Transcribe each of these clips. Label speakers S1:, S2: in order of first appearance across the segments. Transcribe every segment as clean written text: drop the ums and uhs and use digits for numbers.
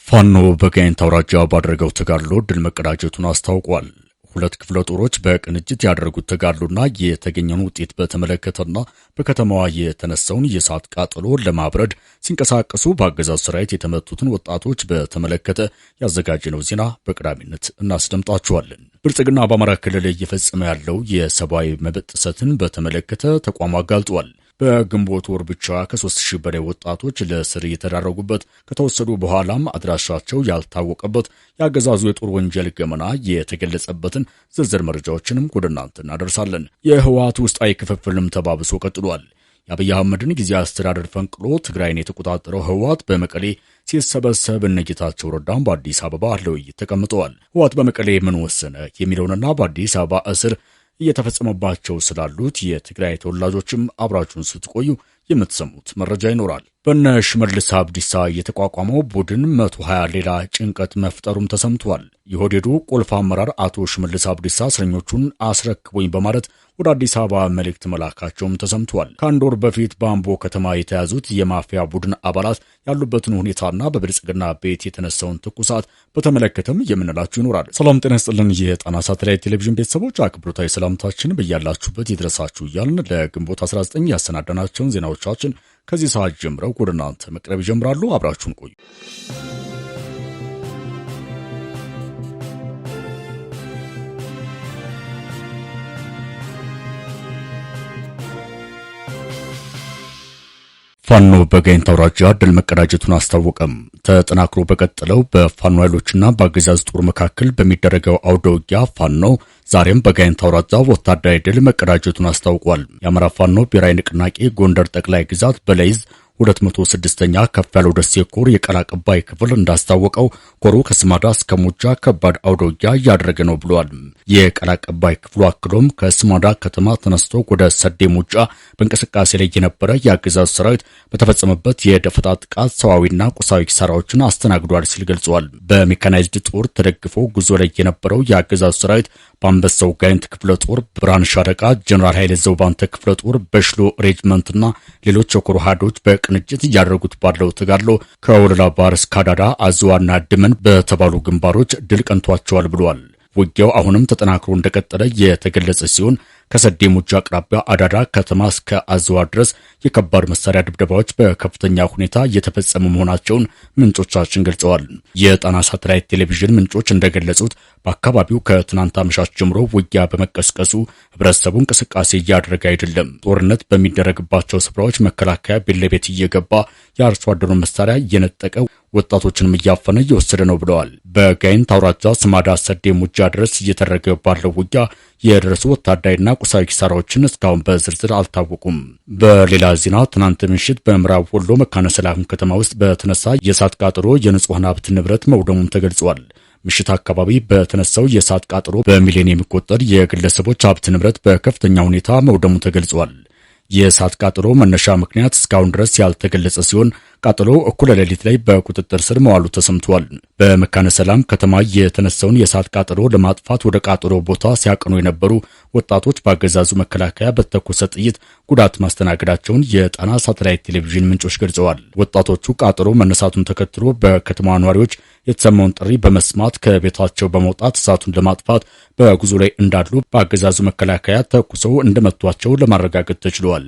S1: ፋኖ በጋይንት አውራጃ ባደረገው ተጋድሎ ድል መቀዳጀቱን አስታውቋል። ሁለት ክፍለ ጦሮች በቅንጅት ያደረጉት ተጋድሎና የተገኘውን ውጤት በተመለከተና በከተማዋ የተነሳውን የእሳት ቃጠሎ ለማብረድ ሲንቀሳቀሱ በአገዛዙ ሰራዊት የተመቱትን ወጣቶች በተመለከተ ያዘጋጀነው ዜና በቀዳሚነት እናስደምጣችኋለን። ብልጽግና በአማራ ክልል እየፈጸመ ያለው የሰብአዊ መብት ጥሰትን በተመለከተ ተቋሙ አጋልጧል። በግንቦት ወር ብቻ ከ3000 በላይ ወጣቶች ለእስር የተዳረጉበት ከተወሰዱ በኋላም አድራሻቸው ያልታወቀበት የአገዛዙ የጦር ወንጀል ገመና የተገለጸበትን ዝርዝር መረጃዎችንም ወደ እናንተ እናደርሳለን። የህወሓት ውስጣዊ ክፍፍልም ተባብሶ ቀጥሏል። የአብይ አህመድን ጊዜያዊ አስተዳደር ፈንቅሎ ትግራይን የተቆጣጠረው ህወሓት በመቀሌ ሲሰበሰብ እነ ጌታቸው ረዳም በአዲስ አበባ ለውይይት ተቀምጠዋል። ህወሓት በመቀሌ ምን ወሰነ የሚለውንና በአዲስ አበባ እስር እየተፈጸመባቸው ስላሉት የትግራይ ተወላጆችም አብራችሁን ስትቆዩ የምትሰሙት መረጃ ይኖራል። በነ ሽመልስ አብዲሳ የተቋቋመው ቡድን 120 ሌላ ጭንቀት መፍጠሩም ተሰምቷል። የሆዴዱ ቁልፍ አመራር አቶ ሽመልስ አብዲሳ እስረኞቹን አስረክቡኝ በማለት ወደ አዲስ አበባ መልእክት መላካቸውም ተሰምቷል። ከአንድ ወር በፊት በአምቦ ከተማ የተያዙት የማፊያ ቡድን አባላት ያሉበትን ሁኔታና በብልጽግና ቤት የተነሳውን ትኩሳት በተመለከተም የምንላችሁ ይኖራል። ሰላም ጤና ይስጥልን። የጣና ሳተላይት ቴሌቪዥን ቤተሰቦች አክብሮታዊ ሰላምታችን በያላችሁበት ይድረሳችሁ እያልን ለግንቦት 19 ያሰናዳናቸውን ዜናዎቻችን ከዚህ ሰዓት ጀምረው ወደ እናንተ መቅረብ ይጀምራሉ። አብራችሁን ቆዩ። ፋኖ በጋይንት አውራጃ ድል መቀዳጀቱን አስታወቀም። ተጠናክሮ በቀጠለው በፋኖ ኃይሎችና በአገዛዝ ጦር መካከል በሚደረገው አውደ ውጊያ ፋኖ ዛሬም በጋይንት አውራጃ ወታደራዊ ድል መቀዳጀቱን አስታውቋል። የአማራ ፋኖ ብሔራዊ ንቅናቄ ጎንደር ጠቅላይ ግዛት በለይዝ 206ኛ ከፍ ያለው ደሴ ኮር የቃል አቀባይ ክፍል እንዳስታወቀው ኮሩ ከስማዳ እስከ ሙጃ ከባድ አውደ ውጊያ እያደረገ ነው ብሏል። የቃል አቀባይ ክፍሉ አክሎም ከስማዳ ከተማ ተነስቶ ወደ ሰዴ ሙጃ በእንቅስቃሴ ላይ የነበረ የአገዛዙ ሰራዊት በተፈጸመበት የደፈጣ ጥቃት ሰዋዊና ቁሳዊ ኪሳራዎችን አስተናግዷል ሲል ገልጿል። በሜካናይዝድ ጦር ተደግፎ ጉዞ ላይ የነበረው የአገዛዙ ሰራዊት በአንበሳው ጋይንት ክፍለ ጦር፣ ብርሃን ሻለቃ፣ ጀነራል ኃይለ ዘውባንተ ክፍለ ጦር፣ በሽሎ ሬጅመንትና ሌሎች የኮር ሃዶች በቅንጅት እያደረጉት ባለው ተጋድሎ ከወለላ ባር እስከ አዳዳ አዝዋና ድመን በተባሉ ግንባሮች ድል ቀንቷቸዋል ብሏል። ውጊያው አሁንም ተጠናክሮ እንደቀጠለ የተገለጸ ሲሆን ከሰዴ ሙጃ አቅራቢያ አዳዳ ከተማ እስከ አዝዋ ድረስ የከባድ መሳሪያ ድብደባዎች በከፍተኛ ሁኔታ እየተፈጸሙ መሆናቸውን ምንጮቻችን ገልጸዋል። የጣና ሳተላይት ቴሌቪዥን ምንጮች እንደገለጹት በአካባቢው ከትናንት አመሻሽ ጀምሮ ውጊያ በመቀስቀሱ ህብረተሰቡ እንቅስቃሴ እያደረገ አይደለም። ጦርነት በሚደረግባቸው ስፍራዎች መከላከያ ቤት ለቤት እየገባ የአርሶ አደሩን መሳሪያ እየነጠቀ ወጣቶችንም እያፈነ እየወሰደ ነው ብለዋል። በጋይንት አውራጃ ስማዳ ሰዴ ሙጃ ድረስ እየተደረገ ባለው ውጊያ የደረሱ ወታደራዊና ቁሳዊ ኪሳራዎችን እስካሁን በዝርዝር አልታወቁም። በሌላ ዜና ትናንት ምሽት በምዕራብ ወሎ መካነ ሰላም ከተማ ውስጥ በተነሳ የእሳት ቃጠሎ የንጹሃን ሀብት ንብረት መውደሙን ተገልጿል። ምሽት አካባቢ በተነሳው የእሳት ቃጠሎ በሚሊዮን የሚቆጠር የግለሰቦች ሀብት ንብረት በከፍተኛ ሁኔታ መውደሙ ተገልጿል። የእሳት ቃጠሎ መነሻ ምክንያት እስካሁን ድረስ ያልተገለጸ ሲሆን ቃጠሎ እኩለ ሌሊት ላይ በቁጥጥር ስር መዋሉ ተሰምቷል። በመካነ ሰላም ከተማ የተነሳውን የእሳት ቃጠሎ ለማጥፋት ወደ ቃጠሎ ቦታ ሲያቀኑ የነበሩ ወጣቶች በአገዛዙ መከላከያ በተኮሰ ጥይት ጉዳት ማስተናገዳቸውን የጣና ሳተላይት ቴሌቪዥን ምንጮች ገልጸዋል። ወጣቶቹ ቃጠሎ መነሳቱን ተከትሎ በከተማ ነዋሪዎች የተሰማውን ጥሪ በመስማት ከቤታቸው በመውጣት እሳቱን ለማጥፋት በጉዞ ላይ እንዳሉ በአገዛዙ መከላከያ ተኩሰው እንደመቷቸው ለማረጋገጥ ተችሏል።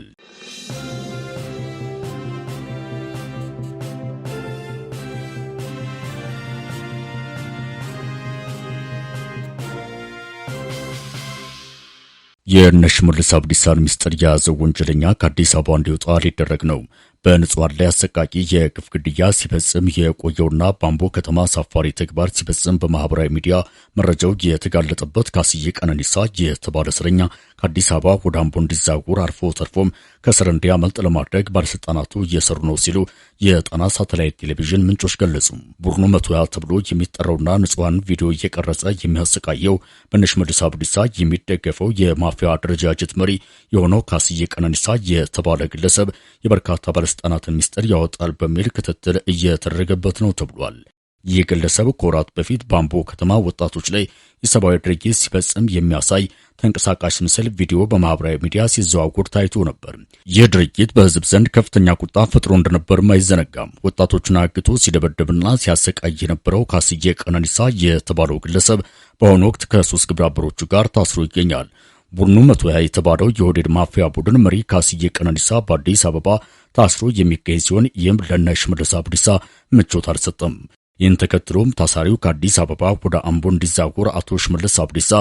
S1: የእነ ሽመልስ አብዲሳን ሚስጥር የያዘው ወንጀለኛ ከአዲስ አበባ እንዲወጣ ሊደረግ ነው። በንጹሃን ላይ አሰቃቂ የግፍ ግድያ ሲፈጽም የቆየውና በአምቦ ከተማ አሳፋሪ ተግባር ሲፈጽም በማህበራዊ ሚዲያ መረጃው የተጋለጠበት ካስዬ ቀነኒሳ የተባለ እስረኛ ከአዲስ አበባ ወደ አምቦ እንዲዛወር አርፎ ተርፎም ከእስር እንዲያመልጥ ለማድረግ ባለስልጣናቱ እየሰሩ ነው ሲሉ የጣና ሳተላይት ቴሌቪዥን ምንጮች ገለጹ። ቡድኑ 120 ተብሎ የሚጠራውና ንጹሃን ቪዲዮ እየቀረጸ የሚያሰቃየው በእነ ሽመልስ አብዲሳ የሚደገፈው የማፊያ አደረጃጀት መሪ የሆነው ካስዬ ቀነኒሳ የተባለ ግለሰብ የበርካታ ባለስልጣናትን ሚስጥር ያወጣል በሚል ክትትል እየተደረገበት ነው ተብሏል። ይህ ግለሰብ ከወራት በፊት በአምቦ ከተማ ወጣቶች ላይ የሰብአዊ ድርጊት ሲፈጽም የሚያሳይ ተንቀሳቃሽ ምስል ቪዲዮ በማህበራዊ ሚዲያ ሲዘዋወር ታይቶ ነበር። ይህ ድርጊት በህዝብ ዘንድ ከፍተኛ ቁጣ ፈጥሮ እንደነበርም አይዘነጋም። ወጣቶቹን አግቶ ሲደበደብና ሲያሰቃይ የነበረው ካስዬ ቀነኒሳ የተባለው ግለሰብ በአሁኑ ወቅት ከ3 ግብረ አበሮቹ ጋር ታስሮ ይገኛል። ቡድኑ 120 የተባለው የኦህዴድ ማፊያ ቡድን መሪ ካስዬ ቀነኒሳ በአዲስ አበባ ታስሮ የሚገኝ ሲሆን ይህም ለእነ ሽመልስ አብዲሳ ምቾት አልሰጠም። ይህን ተከትሎም ታሳሪው ከአዲስ አበባ ወደ አምቦ እንዲዛጎር አቶ ሽመልስ አብዲሳ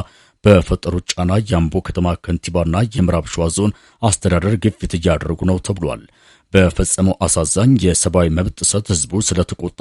S1: በፈጠሩት ጫና የአምቦ ከተማ ከንቲባና የምዕራብ ሸዋ ዞን አስተዳደር ግፊት እያደረጉ ነው ተብሏል። በፈጸመው አሳዛኝ የሰብአዊ መብት ጥሰት ህዝቡ ስለተቆጣ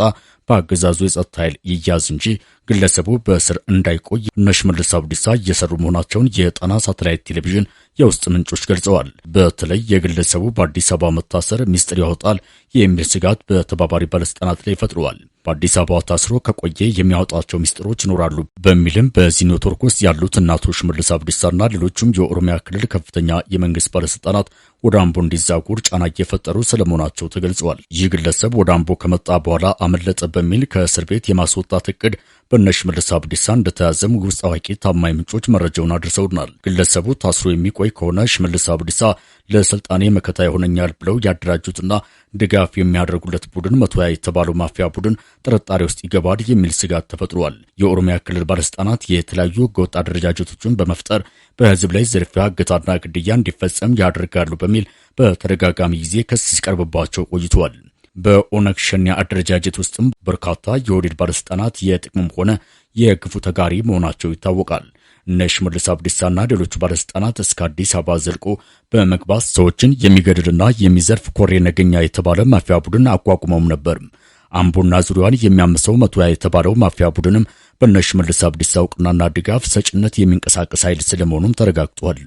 S1: በአገዛዙ የጸጥታ ኃይል ይያዝ እንጂ ግለሰቡ በእስር እንዳይቆይ እነ ሽመልስ አብዲሳ እየሰሩ መሆናቸውን የጣና ሳተላይት ቴሌቪዥን የውስጥ ምንጮች ገልጸዋል። በተለይ የግለሰቡ በአዲስ አበባ መታሰር ሚስጥር ያወጣል የሚል ስጋት በተባባሪ ባለስልጣናት ላይ ፈጥረዋል። በአዲስ አበባ ታስሮ ከቆየ የሚያወጣቸው ሚስጥሮች ይኖራሉ በሚልም በዚህ ኔትወርክ ውስጥ ያሉት እናቶ ሽመልስ አብዲሳና ሌሎችም የኦሮሚያ ክልል ከፍተኛ የመንግስት ባለስልጣናት ወደ አምቦ እንዲዛጉር ጫና እየፈጠሩ ስለመሆናቸው ተገልጿል። ይህ ግለሰብ ወደ አምቦ ከመጣ በኋላ አመለጠ በሚል ከእስር ቤት የማስወጣት እቅድ በእነ ሽመልስ አብዲሳ እንደተያዘም ውስጥ አዋቂ ታማኝ ምንጮች መረጃውን አድርሰውናል። ግለሰቡ ታስሮ የሚቆይ ከሆነ ሽመልስ አብዲሳ ለስልጣኔ መከታ ይሆነኛል ብለው ያደራጁትና ድጋፍ የሚያደርጉለት ቡድን 120 የተባለው ማፊያ ቡድን ጥርጣሬ ውስጥ ይገባል የሚል ስጋት ተፈጥሯል። የኦሮሚያ ክልል ባለስልጣናት የተለያዩ ህገወጥ አደረጃጀቶችን በመፍጠር በህዝብ ላይ ዝርፊያ፣ እገታና ግድያ እንዲፈጸም ያደርጋሉ በሚል በተደጋጋሚ ጊዜ ክስ ሲቀርብባቸው ቆይተዋል። በኦነግ ሸኔ አደረጃጀት ውስጥም በርካታ የኦህዴድ ባለስልጣናት የጥቅምም ሆነ የግፉ ተጋሪ መሆናቸው ይታወቃል። እነ ሽመልስ አብዲሳና ሌሎች ባለስልጣናት እስከ አዲስ አበባ ዘልቆ በመግባት ሰዎችን የሚገድልና የሚዘርፍ ኮሬ ነገኛ የተባለ ማፊያ ቡድን አቋቁመውም ነበር። አምቦና ዙሪያዋን የሚያምሰው 120 የተባለው ማፊያ ቡድንም በእነ ሽመልስ አብዲሳ እውቅናና ድጋፍ ሰጭነት የሚንቀሳቀስ ኃይል ስለመሆኑም ተረጋግጧል።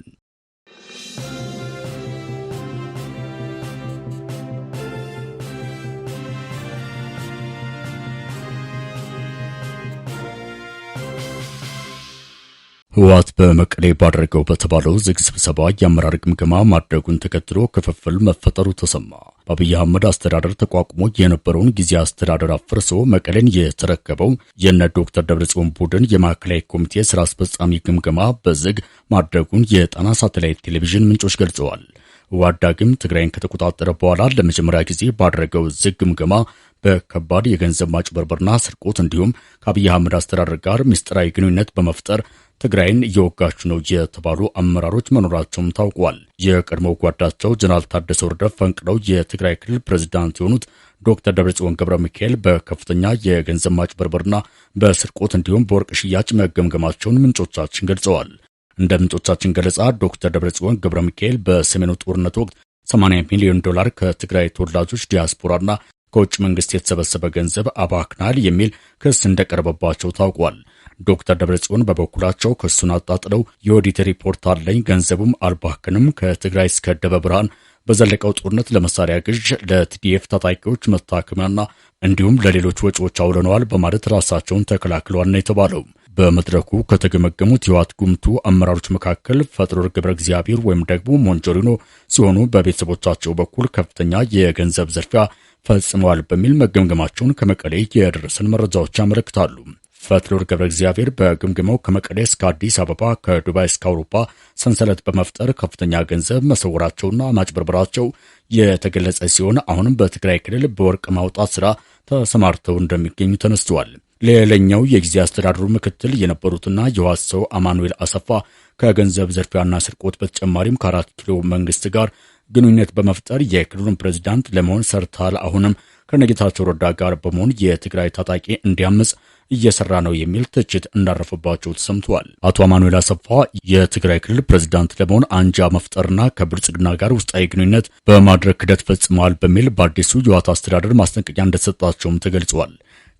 S1: ህወሓት በመቀሌ ባደረገው በተባለው ዝግ ስብሰባ የአመራር ግምገማ ማድረጉን ተከትሎ ክፍፍል መፈጠሩ ተሰማ። በአብይ አህመድ አስተዳደር ተቋቁሞ የነበረውን ጊዜ አስተዳደር አፍርሶ መቀሌን የተረከበው የነ ዶክተር ደብረጽዮን ቡድን የማዕከላዊ ኮሚቴ ስራ አስፈጻሚ ግምገማ በዝግ ማድረጉን የጣና ሳተላይት ቴሌቪዥን ምንጮች ገልጸዋል። ህወሓት ዳግም ትግራይን ከተቆጣጠረ በኋላ ለመጀመሪያ ጊዜ ባደረገው ዝግ ግምገማ በከባድ የገንዘብ ማጭበርበርና ስርቆት እንዲሁም ከአብይ አህመድ አስተዳደር ጋር ምስጢራዊ ግንኙነት በመፍጠር ትግራይን እየወጋች ነው የተባሉ አመራሮች መኖራቸውም ታውቋል። የቀድሞው ጓዳቸው ጀነራል ታደሰ ወረደ ፈንቅለው የትግራይ ክልል ፕሬዝዳንት የሆኑት ዶክተር ደብረጽዮን ገብረ ሚካኤል በከፍተኛ የገንዘብ ማጭበርበርና በስርቆት እንዲሁም በወርቅ ሽያጭ መገምገማቸውን ምንጮቻችን ገልጸዋል። እንደ ምንጮቻችን ገለጻ ዶክተር ደብረጽዮን ገብረ ሚካኤል በሰሜኑ ጦርነት ወቅት $80 ሚሊዮን ከትግራይ ተወላጆች ዲያስፖራና ከውጭ መንግስት የተሰበሰበ ገንዘብ አባክናል የሚል ክስ እንደቀረበባቸው ታውቋል። ዶክተር ደብረጽዮን በበኩላቸው ክሱን አጣጥለው የኦዲት ሪፖርት አለኝ፣ ገንዘቡም አልባክንም፣ ከትግራይ እስከ ደብረ ብርሃን በዘለቀው ጦርነት ለመሳሪያ ግዥ፣ ለቲዲኤፍ ታጣቂዎች መታከሚያና እንዲሁም ለሌሎች ወጪዎች አውለነዋል በማለት ራሳቸውን ተከላክለዋል ነው የተባለው። በመድረኩ ከተገመገሙት የህወሓት ጉምቱ አመራሮች መካከል ፈትለወርቅ ገብረ እግዚአብሔር ወይም ደግሞ ሞንጆሪኖ ሲሆኑ በቤተሰቦቻቸው በኩል ከፍተኛ የገንዘብ ዝርፊያ ፈጽመዋል በሚል መገምገማቸውን ከመቀሌ የደረሰን መረጃዎች ያመለክታሉ። ፈትለወርቅ ገብረ እግዚአብሔር በግምገማው ከመቀሌ እስከ አዲስ አበባ ከዱባይ እስከ አውሮፓ ሰንሰለት በመፍጠር ከፍተኛ ገንዘብ መሰወራቸውና ማጭበርበራቸው የተገለጸ ሲሆን አሁንም በትግራይ ክልል በወርቅ ማውጣት ስራ ተሰማርተው እንደሚገኙ ተነስተዋል። ሌላኛው የጊዜ አስተዳደሩ ምክትል የነበሩትና የህወሓት ሰው አማኑኤል አሰፋ ከገንዘብ ዝርፊያና ስርቆት በተጨማሪም ከ4 ኪሎ መንግስት ጋር ግንኙነት በመፍጠር የክልሉን ፕሬዝዳንት ለመሆን ሰርተዋል። አሁንም ከነጌታቸው ረዳ ጋር በመሆን የትግራይ ታጣቂ እንዲያምጽ እየሰራ ነው የሚል ትችት እንዳረፈባቸው ተሰምቷል። አቶ አማኑኤል አሰፋ የትግራይ ክልል ፕሬዝዳንት ለመሆን አንጃ መፍጠርና ከብልጽግና ጋር ውስጣዊ ግንኙነት በማድረግ ክደት ፈጽመዋል በሚል በአዲሱ የህወሓት አስተዳደር ማስጠንቀቂያ እንደተሰጣቸውም ተገልጿል።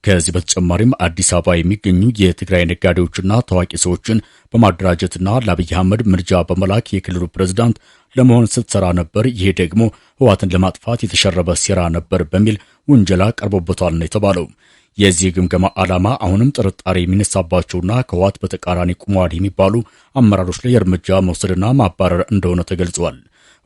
S1: ከዚህ በተጨማሪም አዲስ አበባ የሚገኙ የትግራይ ነጋዴዎችና ታዋቂ ሰዎችን በማደራጀትና ለአብይ አህመድ ምርጫ በመላክ የክልሉ ፕሬዝዳንት ለመሆን ስትሰራ ነበር፣ ይሄ ደግሞ ህወሓትን ለማጥፋት የተሸረበ ሴራ ነበር በሚል ውንጀላ ቀርቦበታል ነው የተባለው። የዚህ ግምገማ ዓላማ አሁንም ጥርጣሬ የሚነሳባቸውና ከህወሓት በተቃራኒ ቆመዋል የሚባሉ አመራሮች ላይ እርምጃ መውሰድና ማባረር እንደሆነ ተገልጿል።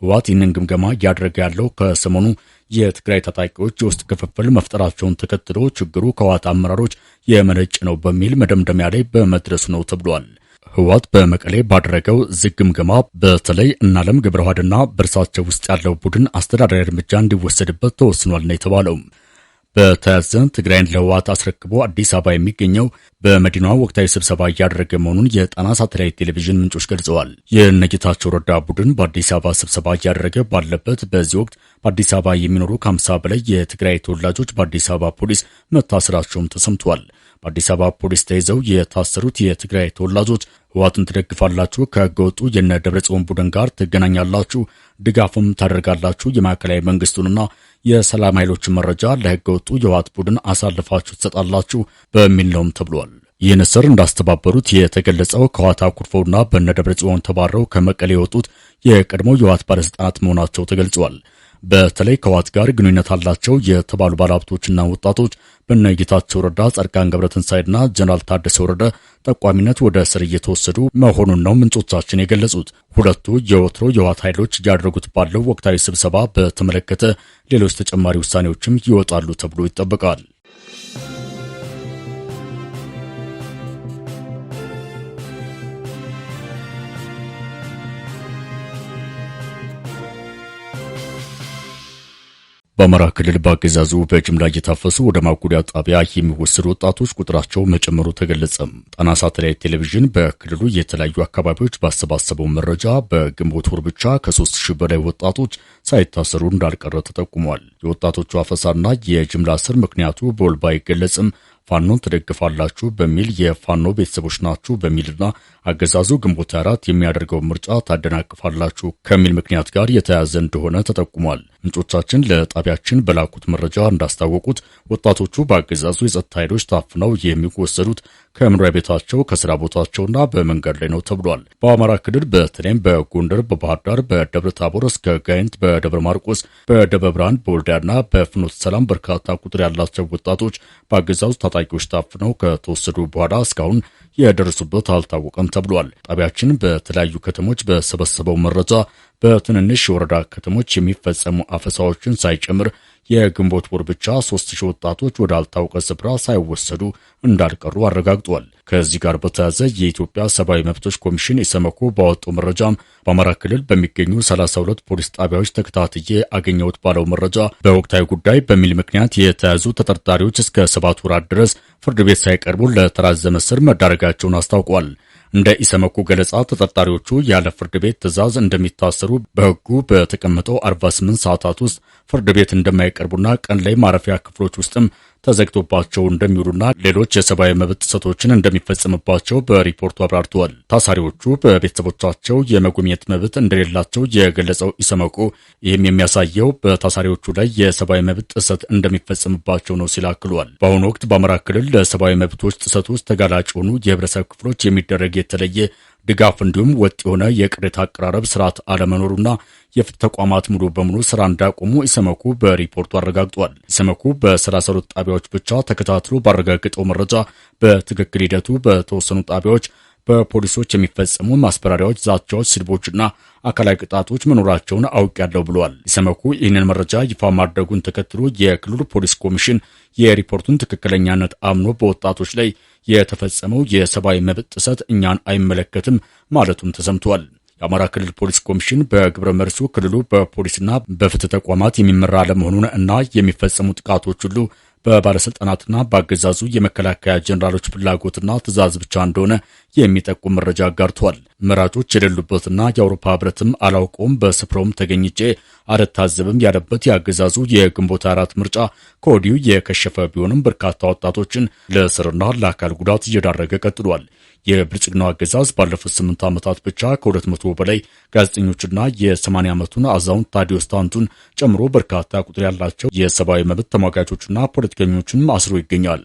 S1: ህወሓት ይህንን ግምገማ እያደረገ ያለው ከሰሞኑ የትግራይ ታጣቂዎች የውስጥ ክፍፍል መፍጠራቸውን ተከትሎ ችግሩ ከህወሓት አመራሮች የመነጭ ነው በሚል መደምደሚያ ላይ በመድረሱ ነው ተብሏል። ህወሓት በመቀሌ ባደረገው ዝግ ግምገማ በተለይ እናለም ገብረዋህድና በእርሳቸው ውስጥ ያለው ቡድን አስተዳደራዊ እርምጃ እንዲወሰድበት ተወስኗል ነው የተባለው። በተያያዘ ትግራይን ለህወሓት አስረክቦ አዲስ አበባ የሚገኘው በመዲናዋ ወቅታዊ ስብሰባ እያደረገ መሆኑን የጣና ሳተላይት ቴሌቪዥን ምንጮች ገልጸዋል። የነጌታቸው ረዳ ቡድን በአዲስ አበባ ስብሰባ እያደረገ ባለበት በዚህ ወቅት በአዲስ አበባ የሚኖሩ ከ50 በላይ የትግራይ ተወላጆች በአዲስ አበባ ፖሊስ መታሰራቸውም ተሰምቷል። በአዲስ አበባ ፖሊስ ተይዘው የታሰሩት የትግራይ ተወላጆች ህወሓትን ትደግፋላችሁ፣ ከህገወጡ የነ ደብረጽዮን ቡድን ጋር ትገናኛላችሁ፣ ድጋፍም ታደርጋላችሁ፣ የማዕከላዊ መንግስቱንና የሰላም ኃይሎችን መረጃ ለህገወጡ የህወሓት ቡድን አሳልፋችሁ ትሰጣላችሁ በሚል ነውም ተብሏል። ይህን እስር እንዳስተባበሩት የተገለጸው ከህወሓት አኩርፈውና በነ ደብረጽዮን ተባረው ከመቀሌ የወጡት የቀድሞ የህወሓት ባለስልጣናት መሆናቸው ተገልጿል። በተለይ ከህወሓት ጋር ግንኙነት አላቸው የተባሉ ባለሀብቶችና ወጣቶች በነጌታቸው ረዳ፣ ጻድቃን ገብረትንሳኤና ጀነራል ታደሰ ወረደ ጠቋሚነት ወደ እስር እየተወሰዱ መሆኑን ነው ምንጮቻችን የገለጹት። ሁለቱ የወትሮ የህወሓት ኃይሎች እያደረጉት ባለው ወቅታዊ ስብሰባ በተመለከተ ሌሎች ተጨማሪ ውሳኔዎችም ይወጣሉ ተብሎ ይጠበቃል። በአማራ ክልል በአገዛዙ በጅምላ እየታፈሱ ወደ ማጎሪያ ጣቢያ የሚወሰዱ ወጣቶች ቁጥራቸው መጨመሩ ተገለጸ። ጣና ሳተላይት ቴሌቪዥን በክልሉ የተለያዩ አካባቢዎች ባሰባሰበው መረጃ በግንቦት ወር ብቻ ከ3000 በላይ ወጣቶች ሳይታሰሩ እንዳልቀረ ተጠቁሟል። የወጣቶቹ አፈሳና የጅምላ እስር ምክንያቱ በውል ባይገለጽም ፋኖን ትደግፋላችሁ በሚል የፋኖ ቤተሰቦች ናችሁ በሚልና አገዛዙ ግንቦት 4 የሚያደርገው ምርጫ ታደናቅፋላችሁ ከሚል ምክንያት ጋር የተያያዘ እንደሆነ ተጠቁሟል። ምንጮቻችን ለጣቢያችን በላኩት መረጃ እንዳስታወቁት ወጣቶቹ በአገዛዙ የጸጥታ ኃይሎች ታፍነው የሚወሰዱት ከመኖሪያ ቤታቸው፣ ከስራ ቦታቸውና በመንገድ ላይ ነው ተብሏል። በአማራ ክልል በተለይም በጎንደር፣ በባህር ዳር፣ በደብረ ታቦር እስከ ጋይንት፣ በደብረ ማርቆስ፣ በደብረ ብርሃን፣ በወልዲያና በፍኖተ ሰላም በርካታ ቁጥር ያላቸው ወጣቶች በአገዛዙ ታጣቂዎች ታፍነው ከተወሰዱ በኋላ እስካሁን የደረሱበት አልታወቀም ተብሏል። ጣቢያችን በተለያዩ ከተሞች በሰበሰበው መረጃ በትንንሽ የወረዳ ከተሞች የሚፈጸሙ አፈሳዎችን ሳይጨምር የግንቦት ወር ብቻ 3000 ወጣቶች ወደ አልታወቀ ስፍራ ሳይወሰዱ እንዳልቀሩ አረጋግጧል። ከዚህ ጋር በተያያዘ የኢትዮጵያ ሰብአዊ መብቶች ኮሚሽን ኢሰመኮ ባወጣው መረጃም በአማራ ክልል በሚገኙ 32 ፖሊስ ጣቢያዎች ተከታትዬ አገኘሁት ባለው መረጃ በወቅታዊ ጉዳይ በሚል ምክንያት የተያዙ ተጠርጣሪዎች እስከ 7 ወራት ድረስ ፍርድ ቤት ሳይቀርቡ ለተራዘመ እስር መዳረጋቸውን አስታውቋል። እንደ ኢሰመኮ ገለጻ ተጠርጣሪዎቹ ያለ ፍርድ ቤት ትዕዛዝ እንደሚታሰሩ፣ በሕጉ በተቀመጠው 48 ሰዓታት ውስጥ ፍርድ ቤት እንደማይቀርቡና ቀን ላይ ማረፊያ ክፍሎች ውስጥም ተዘግቶባቸው እንደሚውሉና ሌሎች የሰብአዊ መብት ጥሰቶችን እንደሚፈጸምባቸው በሪፖርቱ አብራርተዋል። ታሳሪዎቹ በቤተሰቦቻቸው የመጎብኘት መብት እንደሌላቸው የገለጸው ኢሰመኮ ይህም የሚያሳየው በታሳሪዎቹ ላይ የሰብአዊ መብት ጥሰት እንደሚፈጸምባቸው ነው ሲል አክሏል። በአሁኑ ወቅት በአማራ ክልል ለሰብአዊ መብቶች ጥሰቶች ተጋላጭ የሆኑ የህብረተሰብ ክፍሎች የሚደረግ የተለየ ድጋፍ እንዲሁም ወጥ የሆነ የቅሬታ አቀራረብ ስርዓት አለመኖሩና የፍትህ ተቋማት ሙሉ በሙሉ ስራ እንዳቆሙ ኢሰመኮ በሪፖርቱ አረጋግጧል። ኢሰመኮ በ32 ጣቢያዎች ብቻ ተከታትሎ ባረጋገጠው መረጃ በትክክል ሂደቱ በተወሰኑ ጣቢያዎች በፖሊሶች የሚፈጸሙ ማስፈራሪያዎች፣ ዛቻዎች፣ ስድቦችና አካላዊ ቅጣቶች መኖራቸውን አውቄያለሁ ብለዋል። ኢሰመኮ ይህንን መረጃ ይፋ ማድረጉን ተከትሎ የክልሉ ፖሊስ ኮሚሽን የሪፖርቱን ትክክለኛነት አምኖ በወጣቶች ላይ የተፈጸመው የሰብአዊ መብት ጥሰት እኛን አይመለከትም ማለቱም ተሰምቷል። የአማራ ክልል ፖሊስ ኮሚሽን በግብረ መልሱ ክልሉ በፖሊስና በፍትህ ተቋማት የሚመራ ለመሆኑን እና የሚፈጸሙ ጥቃቶች ሁሉ በባለስልጣናትና በአገዛዙ የመከላከያ ጀነራሎች ፍላጎትና ትዕዛዝ ብቻ እንደሆነ የሚጠቁም መረጃ አጋርቷል። መራጮች የሌሉበትና የአውሮፓ ህብረትም አላውቀውም በስፍራውም ተገኝቼ አልታዘብም ያለበት የአገዛዙ የግንቦት 4 ምርጫ ከወዲሁ የከሸፈ ቢሆንም በርካታ ወጣቶችን ለእስርና ለአካል ጉዳት እየዳረገ ቀጥሏል። የብልጽግናው አገዛዝ ባለፉት 8 ዓመታት ብቻ ከ200 በላይ ጋዜጠኞችና የ80 ዓመቱን አዛውንት ታዲዮስ ታንቱን ጨምሮ በርካታ ቁጥር ያላቸው የሰብአዊ መብት ተሟጋቾችና ፖለቲከኞችን አስሮ ይገኛል።